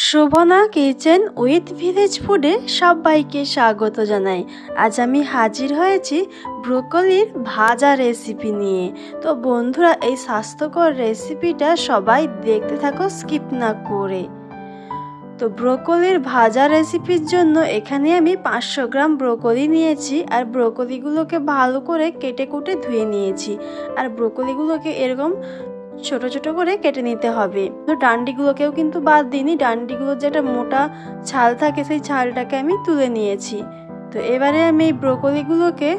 Shobhana kitchen with village ফুডে সবাইকে স্বাগত জানাই। আজ আমি হাজির হয়েছি ব্রোকলির ভাজা রেসিপি নিয়ে। তো বন্ধুরা, এই স্বাস্থ্যকর রেসিপিটা সবাই দেখতে থাকো স্কিপ না করে। তো ব্রোকলির ভাজা রেসিপির জন্য এখানে আমি 500 গ্রাম ব্রোকলি নিয়েছি, আর ব্রোকলিগুলোকে ভালো করে কেটে কুটে ধুয়ে নিয়েছি। আর ব্রোকলিগুলোকে এরকম ছোট ছোট করে কেটে নিতে হবে। তো ডান্ডিগুলোকেও কিন্তু বাদ দিইনি, ডান্ডিগুলোর যেটা মোটা ছাল থাকে সেই ছালটাকে আমি তুলে নিয়েছি। তো এবারে আমি এই ব্রোকলিগুলোকে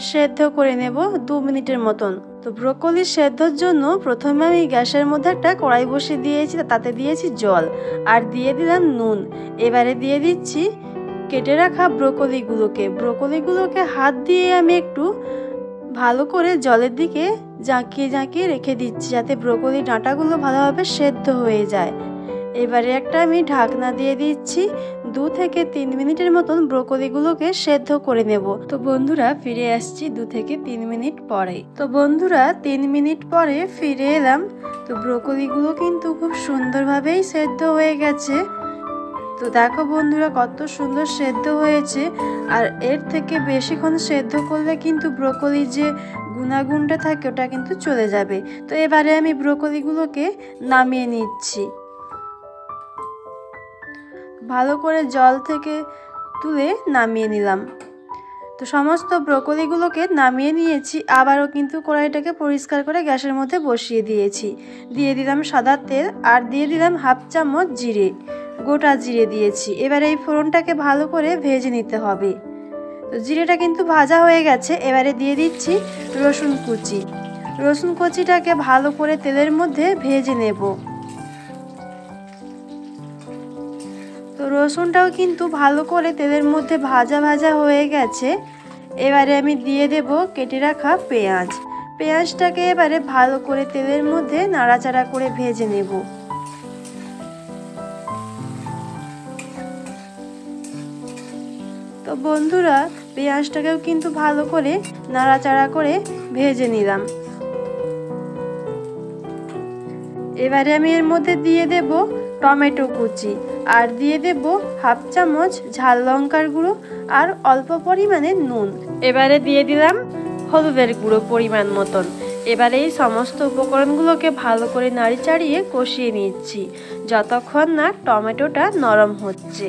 সেদ্ধ করে নেব 2 মিনিটের মতন। তো ব্রোকলি সেদ্ধর জন্য প্রথমে আমি গ্যাসের মধ্যে একটা কড়াই বসিয়ে দিয়েছি, তাতে দিয়েছি জল আর দিয়ে দিলাম নুন। এবারে দিয়ে দিচ্ছি কেটে রাখা ব্রোকলিগুলোকে হাত দিয়ে আমি একটু ভালো করে জলের দিকে জাঁকিয়ে জাঁকিয়ে রেখে দিচ্ছি, যাতে ব্রোকলি ডাঁটাগুলো ভালোভাবে সেদ্ধ হয়ে যায়। এবারে একটা আমি ঢাকনা দিয়ে দিচ্ছি, 2 থেকে 3 মিনিটের মতন ব্রোকলিগুলোকে সেদ্ধ করে নেব। তো বন্ধুরা, ফিরে আসছি 2 থেকে 3 মিনিট পরে। তো বন্ধুরা, 3 মিনিট পরে ফিরে এলাম। তো ব্রোকলিগুলো কিন্তু খুব সুন্দরভাবেই সেদ্ধ হয়ে গেছে। তো দেখো বন্ধুরা, কত সুন্দর সেদ্ধ হয়েছে। আর এর থেকে বেশিক্ষণ সেদ্ধ করলে কিন্তু ব্রোকলির যে গুণাগুণটা থাকে ওটা কিন্তু চলে যাবে। তো এবারে আমি ব্রোকলিগুলোকে নামিয়ে নিচ্ছি, ভালো করে জল থেকে তুলে নামিয়ে নিলাম। তো সমস্ত ব্রোকলিগুলোকে নামিয়ে নিয়েছি। আবারও কিন্তু কড়াইটাকে পরিষ্কার করে গ্যাসের মধ্যে বসিয়ে দিয়েছি। দিয়ে দিলাম সাদা তেল আর দিয়ে দিলাম 1/2 চামচ জিরে, গোটা জিরে দিয়েছি। এবারে এই ফোড়নটাকে ভালো করে ভেজে নিতে হবে। তো জিরেটা কিন্তু ভাজা হয়ে গেছে। এবারে দিয়ে দিচ্ছি রসুন কুচিটাকে ভালো করে তেলের মধ্যে ভেজে নেব। তো রসুনটাও কিন্তু ভালো করে তেলের মধ্যে ভাজা ভাজা হয়ে গেছে। এবারে আমি দিয়ে দেব কেটে রাখা পেঁয়াজটাকে এবারে ভালো করে তেলের মধ্যে নাড়াচাড়া করে ভেজে নেব। তো বন্ধুরা, পেঁয়াজটাকেও কিন্তু ভালো করে নাড়াচাড়া করে ভেজে নিলাম। এবারে আমি এর মধ্যে দিয়ে দেব টমেটো কুচি আর দিয়ে দেব 1/2 চামচ ঝাল লঙ্কার গুঁড়ো আর অল্প পরিমাণে নুন। এবারে দিয়ে দিলাম হলুদের গুঁড়ো পরিমাণ মতন। এবারে এই সমস্ত উপকরণগুলোকে ভালো করে নাড়ি চাড়িয়ে কষিয়ে নিচ্ছি, যতক্ষণ না টমেটোটা নরম হচ্ছে।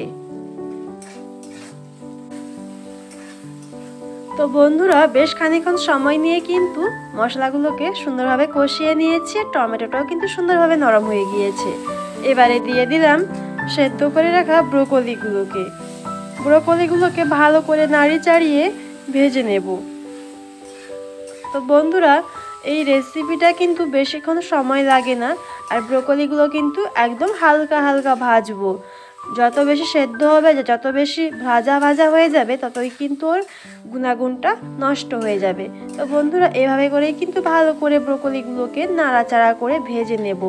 তো বন্ধুরা, বেশ খানিকক্ষণ সময় নিয়ে কিন্তু মশলাগুলোকে সুন্দরভাবে কষিয়ে নিয়েছি। টমেটোটাও কিন্তু সুন্দরভাবে নরম হয়ে গিয়েছে। এবারে দিয়ে দিলাম সেদ্ধ করে রাখা ব্রোকলিগুলোকে ভালো করে নাড়ি চাড়িয়ে ভেজে নেব। তো বন্ধুরা, এই রেসিপিটা কিন্তু বেশিক্ষণ সময় লাগে না। আর ব্রোকলিগুলো কিন্তু একদম হালকা হালকা ভাজবো। যত বেশি সেদ্ধ হবে, যত বেশি ভাজা ভাজা হয়ে যাবে, ততই কিন্তু ওর গুণাগুণটা নষ্ট হয়ে যাবে। তো বন্ধুরা, এভাবে করেই কিন্তু ভালো করে ব্রোকলিগুলোকে নাড়াচাড়া করে ভেজে নেব।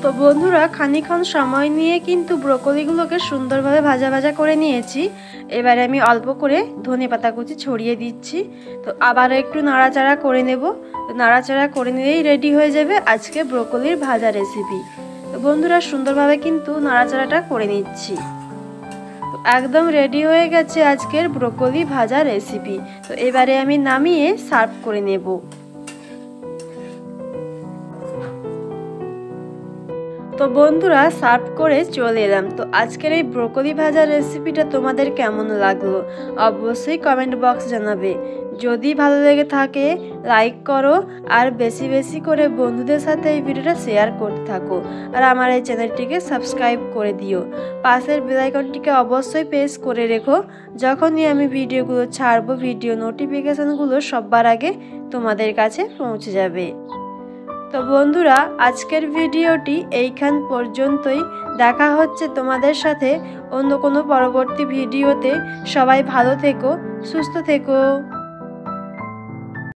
তো বন্ধুরা, খানিকক্ষণ সময় নিয়ে কিন্তু ব্রোকলিগুলোকে সুন্দরভাবে ভাজা ভাজা করে নিয়েছি। এবারে আমি অল্প করে ধনেপাতা কুচি ছড়িয়ে দিচ্ছি। তো আবার একটু নাড়াচাড়া করে নেব। তো নাড়াচাড়া করে নিলেই রেডি হয়ে যাবে আজকে ব্রোকলির ভাজা রেসিপি। তো বন্ধুরা, সুন্দরভাবে কিন্তু নাড়াচাড়াটা করে নিচ্ছি। তো একদম রেডি হয়ে গেছে আজকের ব্রোকলি ভাজা রেসিপি। তো এবারে আমি নামিয়ে সার্ভ করে নেব। তো বন্ধুরা, সার্ভ করে চলে এলাম। তো আজকের এই ব্রোকলি ভাজা রেসিপিটা তোমাদের কেমন লাগলো অবশ্যই কমেন্ট বক্স জানাবে। যদি ভালো লেগে থাকে লাইক করো, আর বেশি বেশি করে বন্ধুদের সাথে এই ভিডিওটা শেয়ার করতে থাকো। আর আমার এই চ্যানেলটিকে সাবস্ক্রাইব করে দিও। পাশের বেল আইকনটিকে অবশ্যই প্রেস করে রেখো, যখনই আমি ভিডিওগুলো ছাড়বো ভিডিও নোটিফিকেশনগুলো সবার আগে তোমাদের কাছে পৌঁছে যাবে। তো বন্ধুরা, আজকের ভিডিওটি এইখান পর্যন্তই। দেখা হচ্ছে তোমাদের সাথে অন্য কোনো পরবর্তী ভিডিওতে। সবাই ভালো থেকো, সুস্থ থেকো।